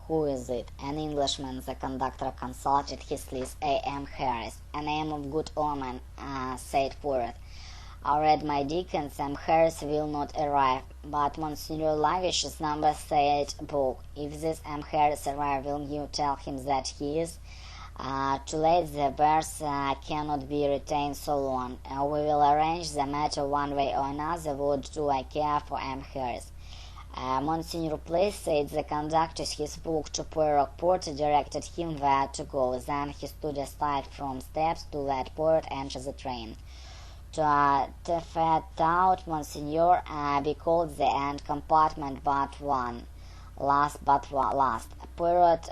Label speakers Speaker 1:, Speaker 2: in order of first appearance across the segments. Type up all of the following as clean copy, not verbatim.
Speaker 1: Who is it? An Englishman, the conductor consulted his list. A.M. Harris. A name of good omen, said Porter. I read my Dickens, M. Harris will not arrive, but Monsignor Lavish's number said book. If this M. Harris arrive, will you tell him that he is? Too late, the bears cannot be retained so long. We will arrange the matter one way or another. What do I care for M. Harris? Monsignor, please, said the conductor. He spoke to Poirot. Porter directed him where to go. Then he stood aside from steps to let Poirot enter the train. To fit out, Monsignor, be called the end compartment but one. Last but last. Poirot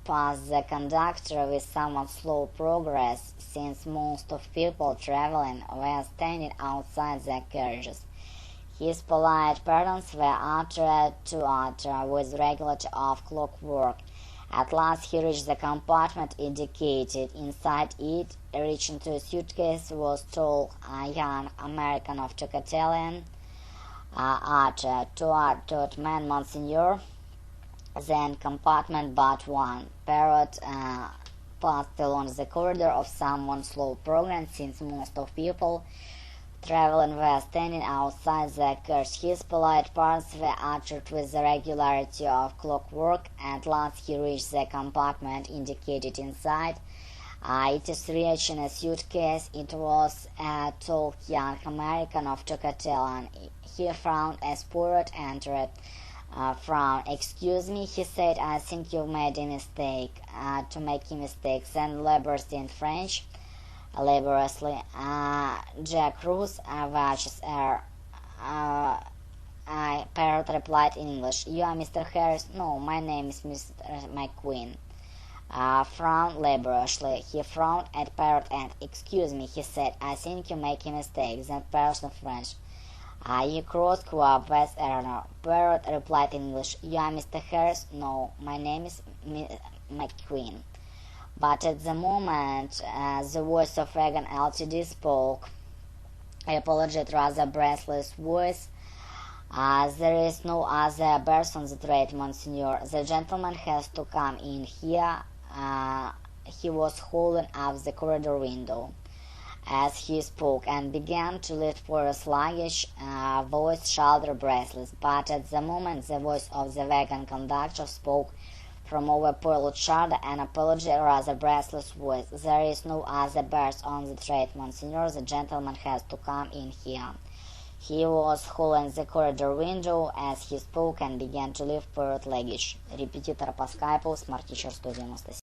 Speaker 1: passed the conductor with somewhat slow progress, since most of people traveling were standing outside their carriages. His polite pardons were uttered to utter with regularity of clockwork. At last he reached the compartment indicated. Inside it, reaching to a suitcase, was tall, a young American of Yucatecan Toward man, Monsignor, then compartment but one. Parrot passed along the corridor of somewhat slow progress, since most of people traveling were standing outside the carriage. His polite parts were uttered with the regularity of clockwork. At last he reached the compartment indicated. Inside, it is reaching a suitcase. It was a tall young American of Yucatecan. He frowned as Poirot entered. Excuse me, he said, I think you've made a mistake. To make a mistake, then laboriously in French. Laboriously. Jack Roos, watches air. Parrot replied in English. You are Mr. Harris? No, my name is Mr. McQueen. Frowned laboriously. He frowned at Parrot and, excuse me, he said, I think you make a mistake. Then Parrot in French. You crossed Quab West Error. Parrot replied in English. You are Mr. Harris? No, my name is McQueen. But at the moment the voice of Reagan Ltd. spoke. I apologize, rather breathless voice. There is no other berth on the train, Monsignor. The gentleman has to come in here. He was holding up the corridor window as he spoke and began to lift for his luggage. Voice shoulder breathless. But at the moment the voice of the wagon conductor spoke from over Poirot's shoulder, an apology, rather breathless voice. There is no other berth on the train, Monsignor. The gentleman has to come in here. He was holding the corridor window as he spoke and began to lift Poirot's luggage. Репетитор по скайпу, Smart Teacher 197.